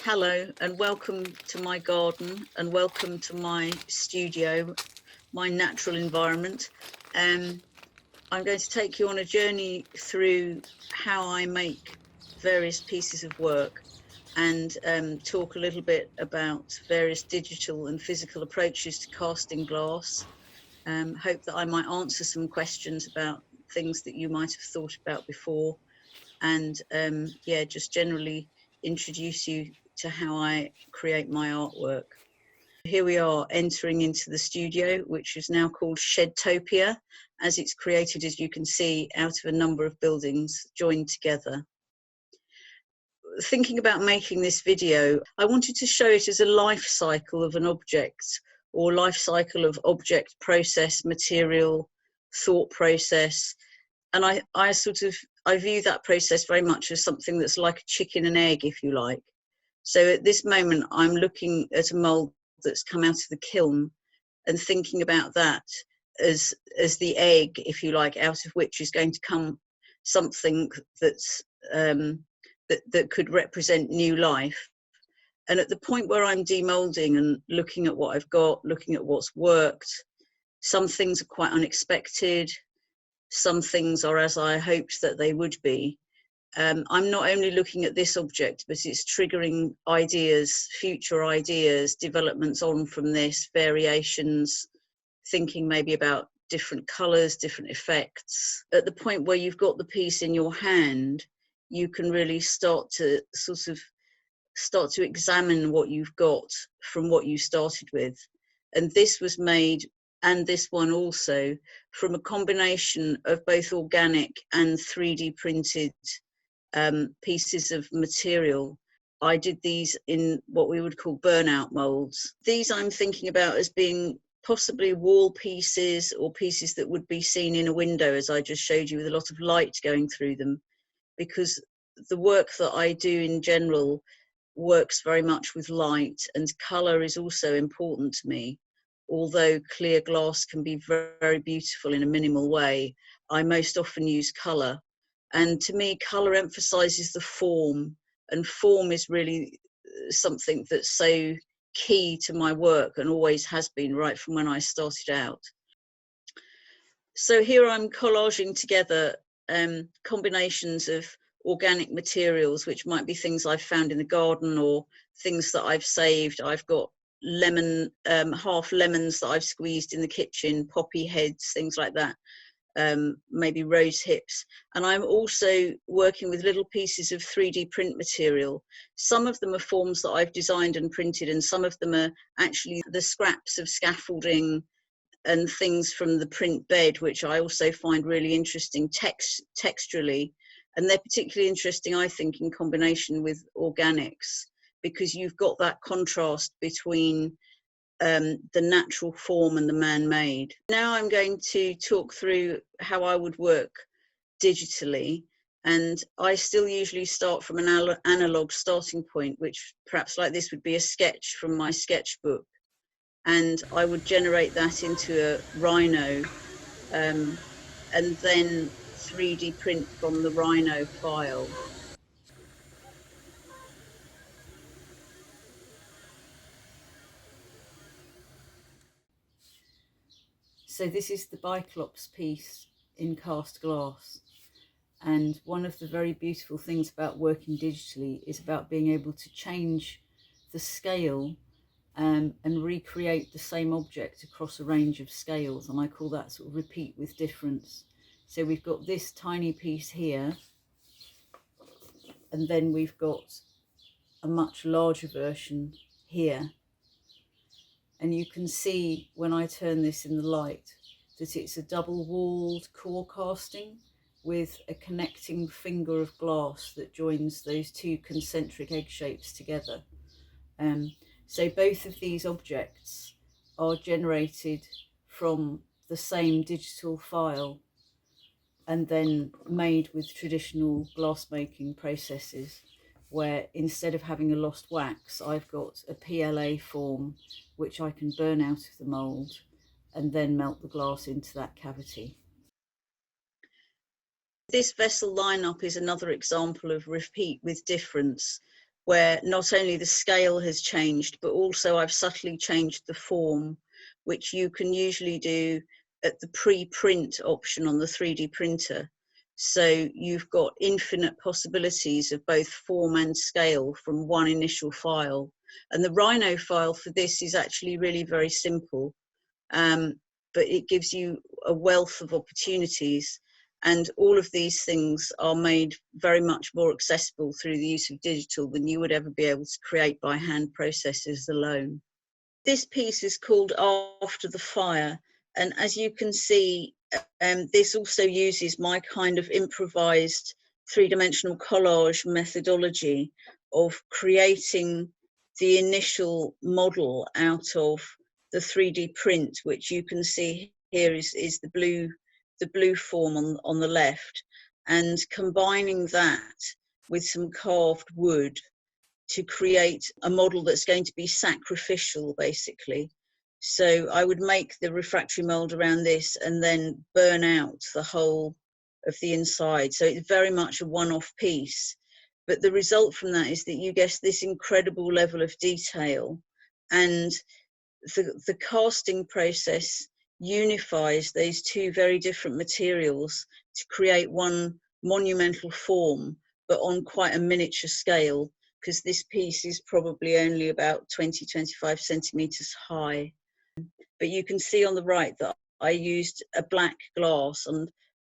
Hello and welcome to my garden and welcome to my studio, my natural environment. I'm going to take you on a journey through how I make various pieces of work and talk a little bit about various digital and physical approaches to casting glass. Hope that I might answer some questions about things that you might have thought about before, and just generally introduce you to how I create my artwork. Here we are entering into the studio, which is now called Shedtopia, as it's created, as you can see, out of a number of buildings joined together. Thinking about making this video, I wanted to show it as a life cycle of an object, or life cycle of object, process, material, thought process. And I view that process very much as something that's like a chicken and egg, if you like. So at this moment, I'm looking at a mold that's come out of the kiln and thinking about that as the egg, if you like, out of which is going to come something that's that could represent new life. And at the point where I'm demolding and looking at what I've got, looking at what's worked, some things are quite unexpected. Some things are as I hoped that they would be. I'm not only looking at this object, but it's triggering ideas, future ideas, developments on from this, variations, thinking maybe about different colours, different effects. At the point where you've got the piece in your hand, you can really start to examine what you've got from what you started with. And this was made, and this one also, from a combination of both organic and 3D printed pieces of material. I did these in what we would call burnout molds. These I'm thinking about as being possibly wall pieces or pieces that would be seen in a window, as I just showed you, with a lot of light going through them, because the work that I do in general works very much with light, and colour is also important to me. Although clear glass can be very, very beautiful in a minimal way, I most often use colour. And to me, colour emphasises the form, and form is really something that's so key to my work and always has been right from when I started out. So here I'm collaging together combinations of organic materials, which might be things I've found in the garden or things that I've saved. I've got half lemons that I've squeezed in the kitchen, poppy heads, things like that. Maybe rose hips, and I'm also working with little pieces of 3D print material. Some of them are forms that I've designed and printed, and some of them are actually the scraps of scaffolding and things from the print bed, which I also find really interesting texturally, and they're particularly interesting, I think, in combination with organics, because you've got that contrast between the natural form and the man-made. Now I'm going to talk through how I would work digitally, and I still usually start from an analog starting point, which perhaps like this would be a sketch from my sketchbook, and I would generate that into a Rhino and then 3D print from the Rhino file. So this is the Bicelops piece in cast glass. And one of the very beautiful things about working digitally is about being able to change the scale and recreate the same object across a range of scales. And I call that sort of repeat with difference. So we've got this tiny piece here, and then we've got a much larger version here. And you can see when I turn this in the light that it's a double-walled core casting with a connecting finger of glass that joins those two concentric egg shapes together. So both of these objects are generated from the same digital file and then made with traditional glass-making processes, where instead of having a lost wax, I've got a PLA form which I can burn out of the mould and then melt the glass into that cavity. This vessel lineup is another example of repeat with difference. where not only the scale has changed, but also I've subtly changed the form, which you can usually do at the pre-print option on the 3D printer. So you've got infinite possibilities of both form and scale from one initial file. And the Rhino file for this is actually really very simple, but it gives you a wealth of opportunities. And all of these things are made very much more accessible through the use of digital than you would ever be able to create by hand processes alone. This piece is called After the Fire. And as you can see, this also uses my kind of improvised three-dimensional collage methodology of creating the initial model out of the 3D print, which you can see here is the blue form on the left, and combining that with some carved wood to create a model that's going to be sacrificial, basically. So I would make the refractory mold around this and then burn out the whole of the inside. So it's very much a one-off piece. But the result from that is that you get this incredible level of detail, and the casting process unifies those two very different materials to create one monumental form, but on quite a miniature scale, because this piece is probably only about 20-25 centimeters high. But you can see on the right that I used a black glass, and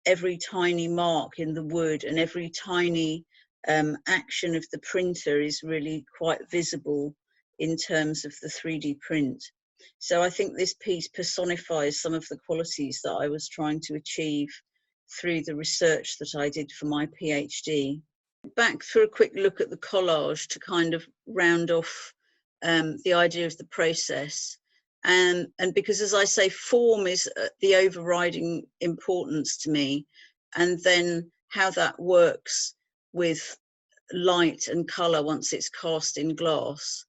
every tiny mark in the wood and every tiny action of the printer is really quite visible in terms of the 3D print. So I think this piece personifies some of the qualities that I was trying to achieve through the research that I did for my PhD. Back for a quick look at the collage to kind of round off the idea of the process. And because, as I say, form is the overriding importance to me, and then how that works with light and colour once it's cast in glass.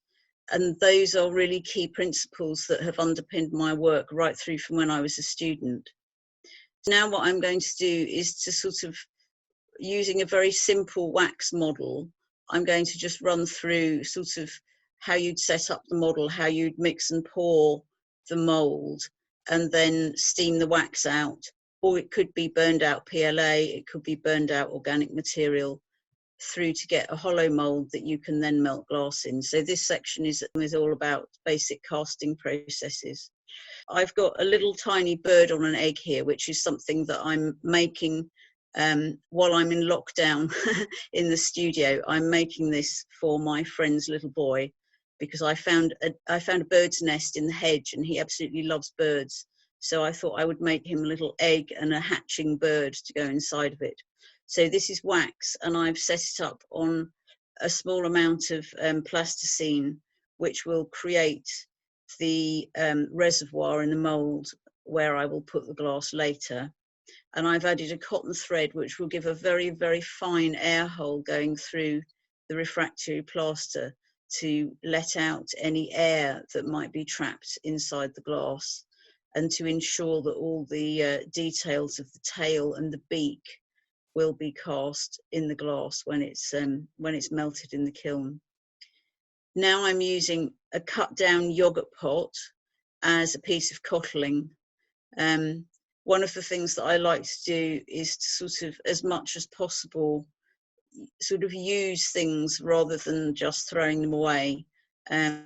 And those are really key principles that have underpinned my work right through from when I was a student. Now what I'm going to do is to sort of, using a very simple wax model, I'm going to just run through sort of how you'd set up the model, how you'd mix and pour the mold, and then steam the wax out. Or it could be burned out PLA, it could be burned out organic material, through to get a hollow mold that you can then melt glass in. So this section is all about basic casting processes. I've got a little tiny bird on an egg here, which is something that I'm making while I'm in lockdown in the studio. I'm making this for my friend's little boy because I found a bird's nest in the hedge, and he absolutely loves birds. So I thought I would make him a little egg and a hatching bird to go inside of it. So this is wax, and I've set it up on a small amount of plasticine, which will create the reservoir in the mold where I will put the glass later. And I've added a cotton thread, which will give a very, very fine air hole going through the refractory plaster to let out any air that might be trapped inside the glass, and to ensure that all the details of the tail and the beak will be cast in the glass when it's melted in the kiln. Now I'm using a cut down yogurt pot as a piece of cottling. One of the things that I like to do is to sort of, as much as possible, sort of use things rather than just throwing them away. And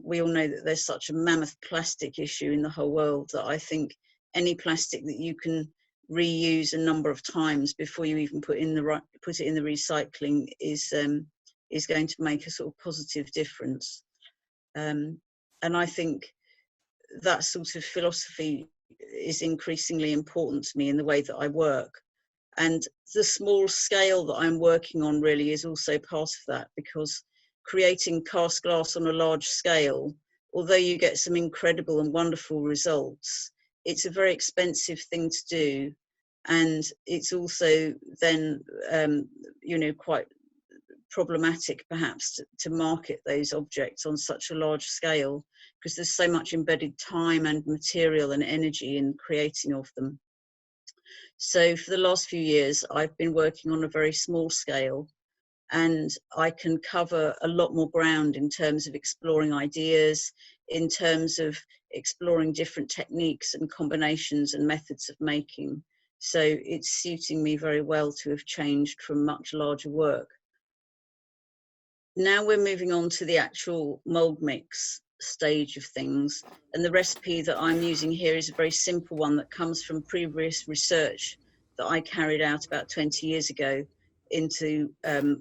we all know that there's such a mammoth plastic issue in the whole world that I think any plastic that you can reuse a number of times before you even put it in the recycling is going to make a sort of positive difference. And I think that sort of philosophy is increasingly important to me in the way that I work. And the small scale that I'm working on really is also part of that, because creating cast glass on a large scale, although you get some incredible and wonderful results, it's a very expensive thing to do. And it's also then, quite problematic perhaps to market those objects on such a large scale, because there's so much embedded time and material and energy in creating of them. So for the last few years, I've been working on a very small scale, and I can cover a lot more ground in terms of exploring ideas, in terms of exploring different techniques and combinations and methods of making. So it's suiting me very well to have changed from much larger work. Now we're moving on to the actual mold mix stage of things, and the recipe that I'm using here is a very simple one that comes from previous research that I carried out about 20 years ago into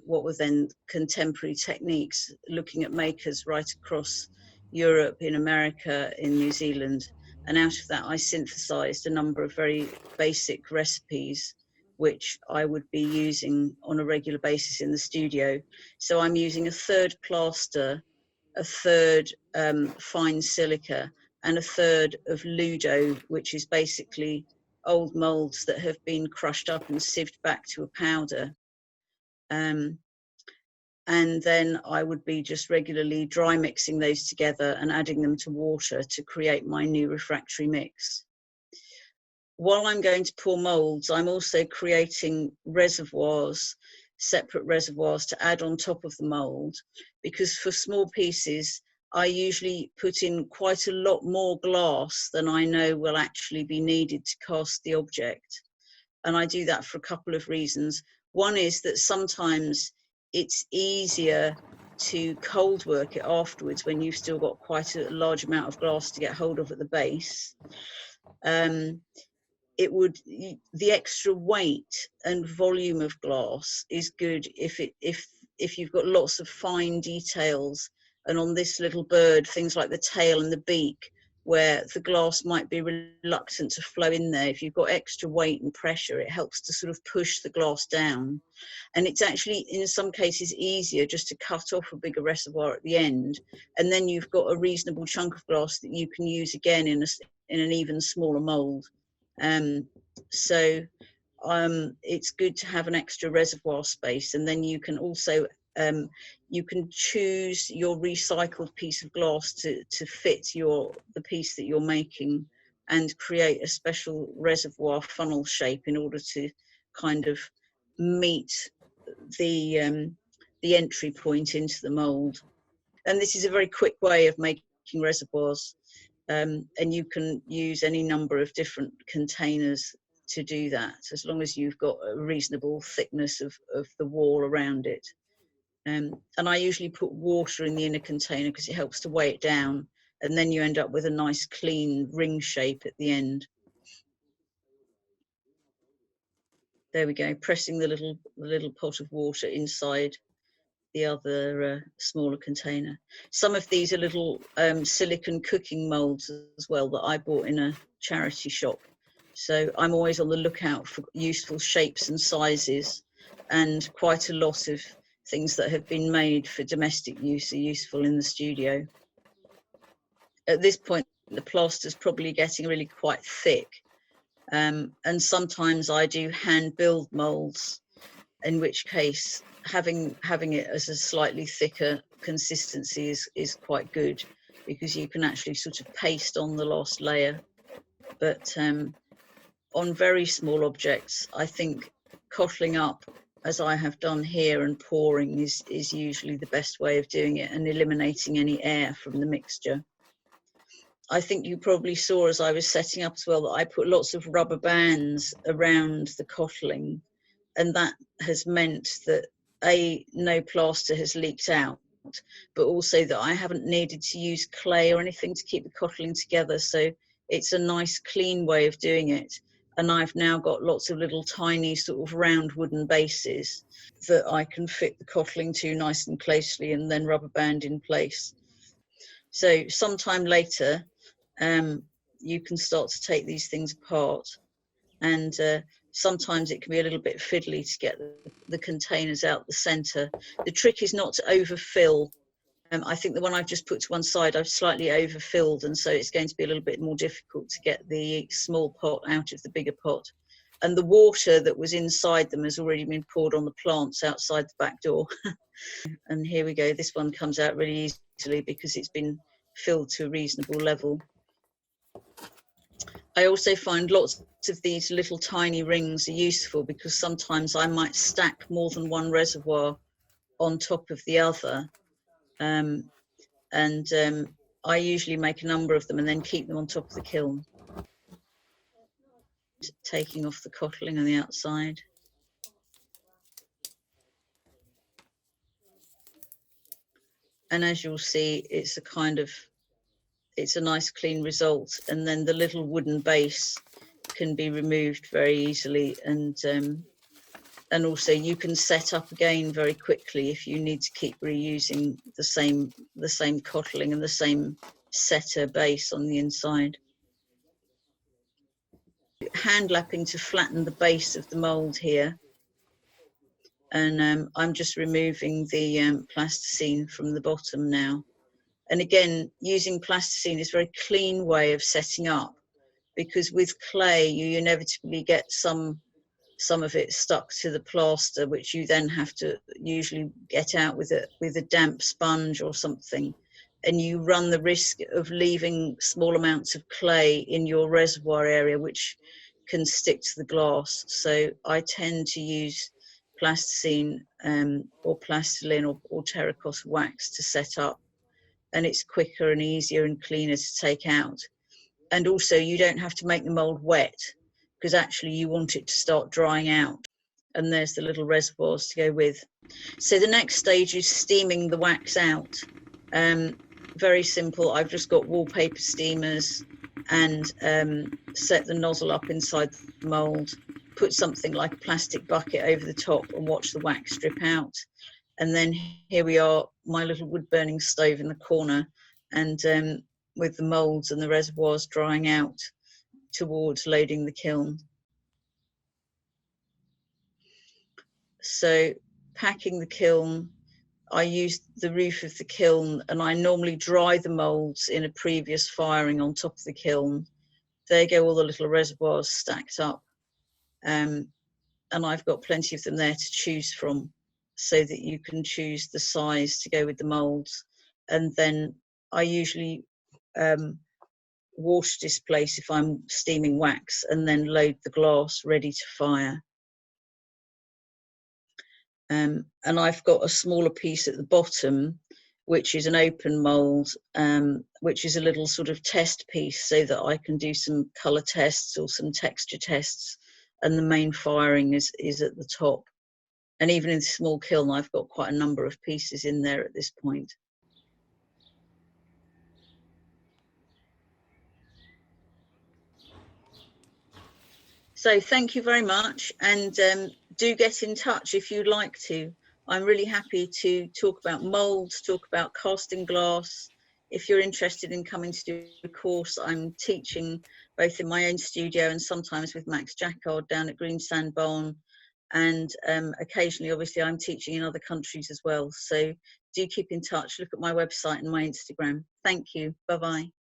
what were then contemporary techniques, looking at makers right across Europe, in America, in New Zealand. And out of that I synthesized a number of very basic recipes which I would be using on a regular basis in the studio. So I'm using a third plaster, a third fine silica, and a third of Ludo, which is basically old molds that have been crushed up and sieved back to a powder. And then I would be just regularly dry mixing those together and adding them to water to create my new refractory mix. While I'm going to pour molds, I'm also creating reservoirs, separate reservoirs to add on top of the mold, because for small pieces, I usually put in quite a lot more glass than I know will actually be needed to cast the object. And I do that for a couple of reasons. One is that sometimes it's easier to cold work it afterwards when you've still got quite a large amount of glass to get hold of at the base. The extra weight and volume of glass is good if you've got lots of fine details, and on this little bird, things like the tail and the beak, where the glass might be reluctant to flow in there. If you've got extra weight and pressure, it helps to sort of push the glass down. And it's actually, in some cases, easier just to cut off a bigger reservoir at the end, and then you've got a reasonable chunk of glass that you can use again in an even smaller mold. So it's good to have an extra reservoir space, and then you can also you can choose your recycled piece of glass to fit the piece that you're making, and create a special reservoir funnel shape in order to kind of meet the entry point into the mold. And this is a very quick way of making reservoirs. And you can use any number of different containers to do that, as long as you've got a reasonable thickness of the wall around it. And I usually put water in the inner container because it helps to weigh it down, and then you end up with a nice clean ring shape at the end. There we go, pressing the little pot of water inside the other smaller container. Some of these are little silicon cooking molds as well that I bought in a charity shop. So I'm always on the lookout for useful shapes and sizes, and quite a lot of things that have been made for domestic use are useful in the studio. At this point, the plaster's probably getting really quite thick, and sometimes I do hand build molds, in which case having it as a slightly thicker consistency is quite good, because you can actually sort of paste on the last layer. But on very small objects, I think cottling up, as I have done here, and pouring is usually the best way of doing it, and eliminating any air from the mixture. I think you probably saw as I was setting up as well that I put lots of rubber bands around the cottling, and that has meant that no plaster has leaked out, but also that I haven't needed to use clay or anything to keep the cottling together. So it's a nice clean way of doing it. And I've now got lots of little tiny sort of round wooden bases that I can fit the cottling to nice and closely, and then rubber band in place. So sometime later, you can start to take these things apart, and sometimes it can be a little bit fiddly to get the containers out the center. The trick is not to overfill. I think the one I've just put to one side, I've slightly overfilled, and so it's going to be a little bit more difficult to get the small pot out of the bigger pot. And the water that was inside them has already been poured on the plants outside the back door. And here we go, this one comes out really easily because it's been filled to a reasonable level. I also find lots of these little tiny rings are useful, because sometimes I might stack more than one reservoir on top of the other. I usually make a number of them and then keep them on top of the kiln, taking off the cottling on the outside. And as you'll see, it's a nice clean result. And then the little wooden base can be removed very easily. And also you can set up again very quickly if you need to keep reusing the same cottling and the same setter base on the inside. Hand lapping to flatten the base of the mold here. And I'm just removing the plasticine from the bottom now. And again, using plasticine is a very clean way of setting up, because with clay you inevitably get some of it stuck to the plaster, which you then have to usually get out with a damp sponge or something, and you run the risk of leaving small amounts of clay in your reservoir area which can stick to the glass. So I tend to use plasticine or plastiline or terracotta wax to set up, and it's quicker and easier and cleaner to take out. And also you don't have to make the mold wet, because actually you want it to start drying out. And there's the little reservoirs to go with. So the next stage is steaming the wax out. Very simple. I've just got wallpaper steamers and set the nozzle up inside the mold, put something like a plastic bucket over the top and watch the wax drip out. And then here we are, my little wood burning stove in the corner, and with the molds and the reservoirs drying out towards loading the kiln. So packing the kiln, I use the roof of the kiln, and I normally dry the molds in a previous firing on top of the kiln. There go all the little reservoirs stacked up. And I've got plenty of them there to choose from, so that you can choose the size to go with the molds. And then I usually wash displace if I'm steaming wax, and then load the glass ready to fire. And I've got a smaller piece at the bottom, which is an open mold, which is a little sort of test piece, so that I can do some colour tests or some texture tests. And the main firing is at the top. And even in the small kiln, I've got quite a number of pieces in there at this point. So thank you very much, and do get in touch if you'd like to. I'm really happy to talk about molds, talk about casting glass. If you're interested in coming to do a course, I'm teaching both in my own studio and sometimes with Max Jacquard down at Greensand Barn. And occasionally, obviously, I'm teaching in other countries as well. So do keep in touch. Look at my website and my Instagram. Thank you. Bye-bye.